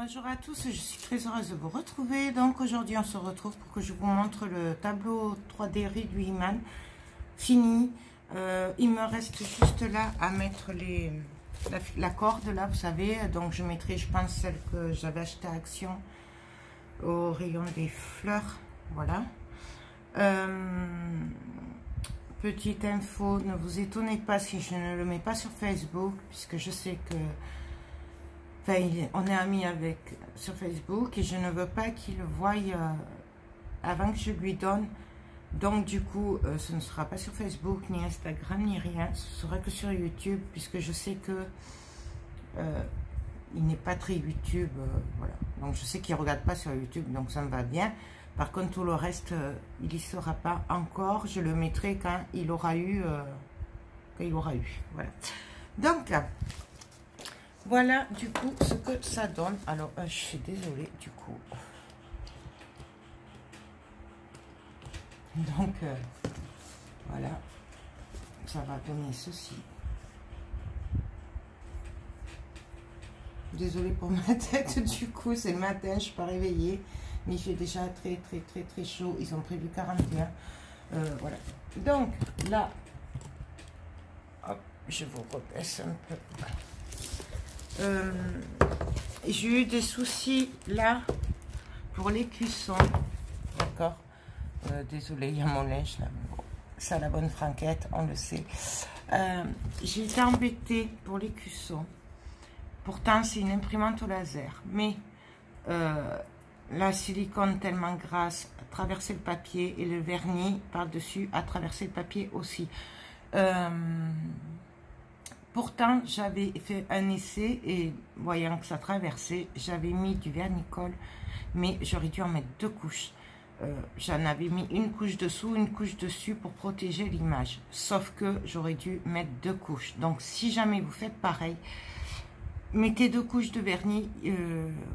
Bonjour à tous, je suis très heureuse de vous retrouver. Donc aujourd'hui on se retrouve pour que je vous montre le tableau 3D Reed Wiman fini. Il me reste juste là à mettre la corde là, vous savez. Donc je mettrai, je pense, celle que j'avais achetée à Action au rayon des fleurs. Voilà. Petite info, ne vous étonnez pas si je ne le mets pas sur Facebook, puisque je sais que on est amis sur Facebook et je ne veux pas qu'il le voie avant que je lui donne. Donc du coup, ce ne sera pas sur Facebook, ni Instagram, ni rien. Ce sera que sur YouTube, puisque je sais que il n'est pas très YouTube. Voilà. Donc je sais qu'il ne regarde pas sur YouTube, donc ça me va bien. Par contre, tout le reste, il n'y sera pas encore. Je le mettrai quand il aura eu. Voilà. Donc voilà du coup ce que ça donne. Alors je suis désolée du coup. Donc voilà, ça va donner ceci. Désolée pour ma tête, du coup c'est le matin, je ne suis pas réveillée, mais il fait déjà très chaud. Ils ont prévu 41. Voilà. Donc là, hop, je vous rebaisse un peu. J'ai eu des soucis là pour les cuissons, d'accord. Désolée, il y a mon linge là, mais bon, ça la bonne franquette, on le sait. J'ai été embêtée pour les cuissons. Pourtant c'est une imprimante au laser, mais la silicone tellement grasse a traversé le papier et le vernis par dessus a traversé le papier aussi. Pourtant, j'avais fait un essai et voyant que ça traversait, j'avais mis du vernis-colle, mais j'aurais dû en mettre 2 couches. J'en avais mis une couche dessous, une couche dessus pour protéger l'image. Sauf que j'aurais dû mettre 2 couches. Donc, si jamais vous faites pareil, mettez 2 couches de vernis,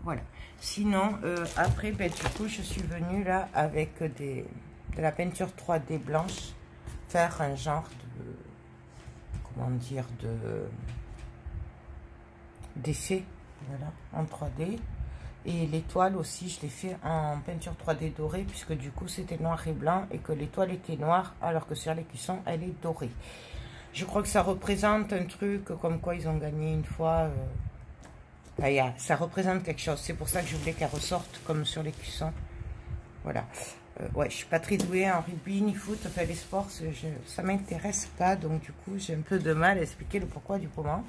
voilà. Sinon, après, ben, du coup, je suis venue là avec de la peinture 3D blanche, faire un genre de... comment dire, d'effet, voilà, en 3D. Et l'étoile aussi, je l'ai fait en peinture 3D dorée, puisque du coup c'était noir et blanc et que l'étoile était noire, alors que sur les cuissons elle est dorée. Je crois que ça représente un truc comme quoi ils ont gagné une fois. Ça représente quelque chose. C'est pour ça que je voulais qu'elle ressorte comme sur les cuissons. Voilà. Ouais, je suis pas très douée en rugby ni foot, enfin les sports, ça m'intéresse pas, donc du coup j'ai un peu de mal à expliquer le pourquoi du comment.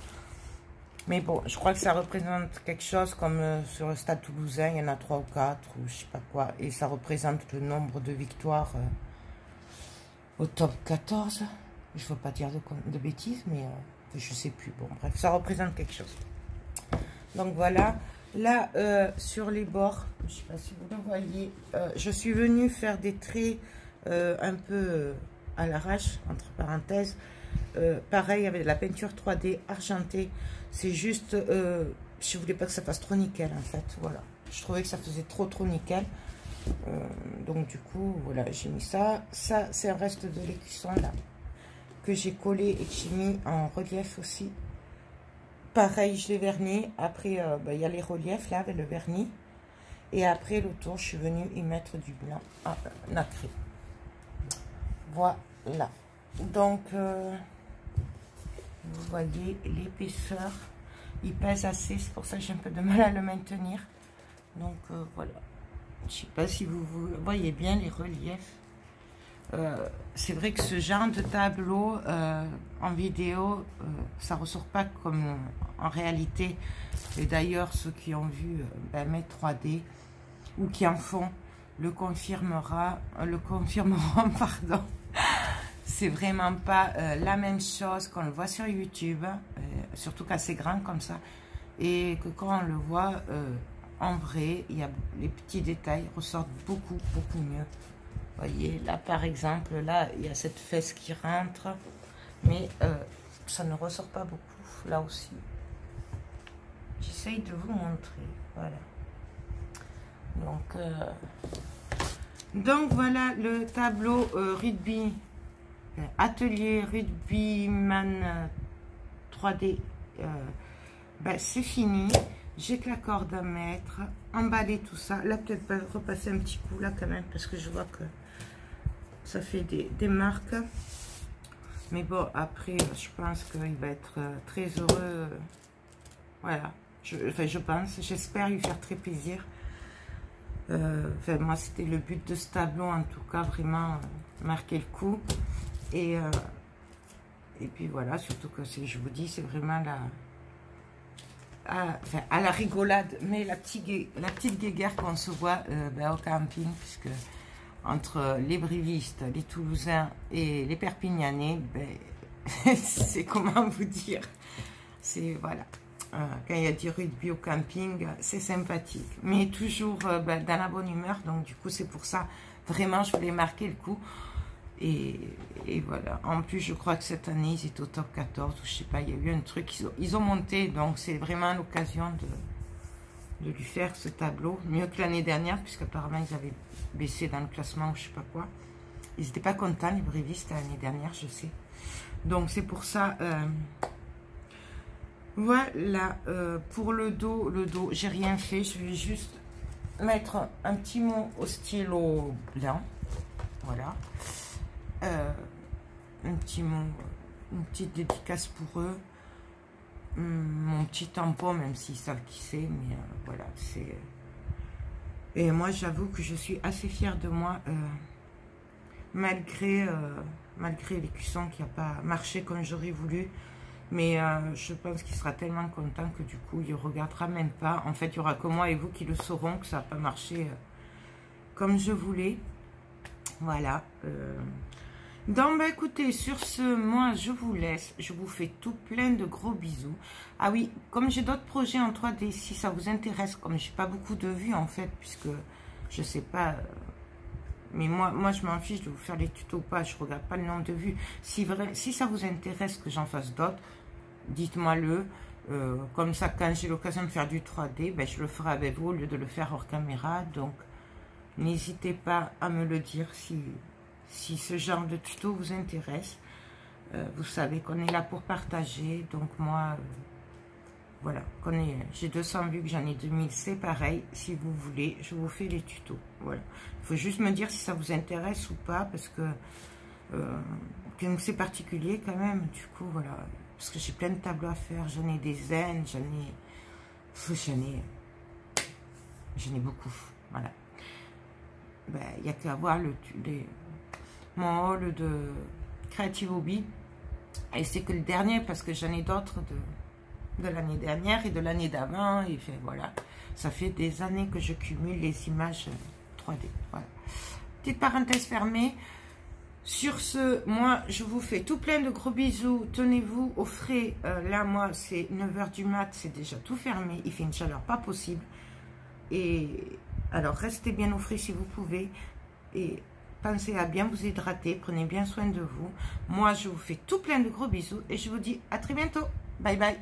Mais bon, je crois que ça représente quelque chose comme sur le stade toulousain, il y en a 3 ou 4 ou je sais pas quoi, et ça représente le nombre de victoires au top 14. Je veux pas dire de bêtises, mais je sais plus. Bon, bref, ça représente quelque chose. Donc voilà. Là, sur les bords, je ne sais pas si vous le voyez, je suis venue faire des traits un peu à l'arrache, entre parenthèses. Pareil avec la peinture 3D argentée. C'est juste, je voulais pas que ça fasse trop nickel en fait. Voilà, je trouvais que ça faisait trop nickel. Donc du coup, voilà, j'ai mis ça. Ça, c'est un reste de l'écusson là, que j'ai collé et que j'ai mis en relief aussi. Pareil, je l'ai verni. Après, y a les reliefs là avec le vernis. Et après, le tour, je suis venue y mettre du blanc nacré. Voilà. Donc, vous voyez l'épaisseur. Il pèse assez. C'est pour ça que j'ai un peu de mal à le maintenir. Donc, voilà. Je sais pas si vous voyez bien les reliefs. C'est vrai que ce genre de tableau en vidéo, ça ressort pas comme en réalité. Et d'ailleurs, ceux qui ont vu mes 3D ou qui en font le confirmeront, pardon. C'est vraiment pas la même chose qu'on le voit sur YouTube, surtout quand c'est grand comme ça, et que quand on le voit en vrai, il y a les petits détails ressortent beaucoup mieux. Voyez, là par exemple, là il y a cette fesse qui rentre, mais ça ne ressort pas beaucoup, là aussi. J'essaye de vous montrer, voilà. Donc voilà le tableau rugby, atelier Reed Wiman 3D, c'est fini. j'ai que la corde à mettre, emballer tout ça. Là, peut-être pas repasser un petit coup là quand même, parce que je vois que ça fait des marques. Mais bon, après, je pense qu'il va être très heureux. Voilà, je pense, j'espère lui faire très plaisir. Enfin, moi, c'était le but de ce tableau, en tout cas, vraiment marquer le coup. Et puis voilà, surtout que je vous dis, c'est vraiment à la rigolade, mais la petite guéguerre qu'on se voit au camping, puisque entre les brivistes, les Toulousains et les Perpignanais, c'est comment vous dire, c'est voilà, quand il y a du rugby au camping, c'est sympathique, mais toujours dans la bonne humeur, donc du coup c'est pour ça, vraiment je voulais marquer le coup. Et voilà, en plus je crois que cette année ils étaient au top 14 ou je sais pas, il y a eu un truc, ils ont monté, donc c'est vraiment l'occasion de lui faire ce tableau, mieux que l'année dernière, puisqu'apparemment ils avaient baissé dans le classement ou je sais pas quoi. Ils n'étaient pas contents les brévistes l'année dernière, je sais. Donc c'est pour ça, voilà, pour le dos, j'ai rien fait, je vais juste mettre un petit mot au stylo blanc, voilà. Un petit mot, une petite dédicace pour eux, mon petit tampon, même s'ils savent qui c'est, mais voilà, c'est... Et moi, j'avoue que je suis assez fière de moi, malgré l'écusson qui n'a pas marché comme j'aurais voulu, mais je pense qu'il sera tellement content que du coup, il ne regardera même pas. En fait, il n'y aura que moi et vous qui le sauront que ça n'a pas marché comme je voulais. Voilà. Donc, écoutez, sur ce, moi, je vous laisse. Je vous fais tout plein de gros bisous. Ah oui, comme j'ai d'autres projets en 3D, si ça vous intéresse, comme j'ai pas beaucoup de vues, en fait, puisque je sais pas... mais moi, je m'en fiche de vous faire les tutos ou pas. Je regarde pas le nombre de vues. Si ça vous intéresse que j'en fasse d'autres, dites-moi-le. Comme ça, quand j'ai l'occasion de faire du 3D, je le ferai avec vous au lieu de le faire hors caméra. Donc, n'hésitez pas à me le dire si ce genre de tuto vous intéresse. Vous savez qu'on est là pour partager. Donc moi, voilà, j'ai 200 vues, que j'en ai 2000, c'est pareil. Si vous voulez, je vous fais les tutos. Voilà. Il faut juste me dire si ça vous intéresse ou pas, parce que c'est particulier quand même. Du coup, voilà. Parce que j'ai plein de tableaux à faire. J'en ai des zen, j'en ai beaucoup. Voilà. Il n'y a qu'à voir mon haul de Creative Hobby, et c'est que le dernier, parce que j'en ai d'autres de l'année dernière et de l'année d'avant, et fait, voilà, ça fait des années que je cumule les images 3D. Voilà. Petite parenthèse fermée. Sur ce, moi je vous fais tout plein de gros bisous, tenez-vous au frais. Là moi c'est 9 h du mat, c'est déjà tout fermé, il fait une chaleur pas possible, et alors restez bien au frais si vous pouvez, et pensez à bien vous hydrater, prenez bien soin de vous. Moi, je vous fais tout plein de gros bisous et je vous dis à très bientôt. Bye bye.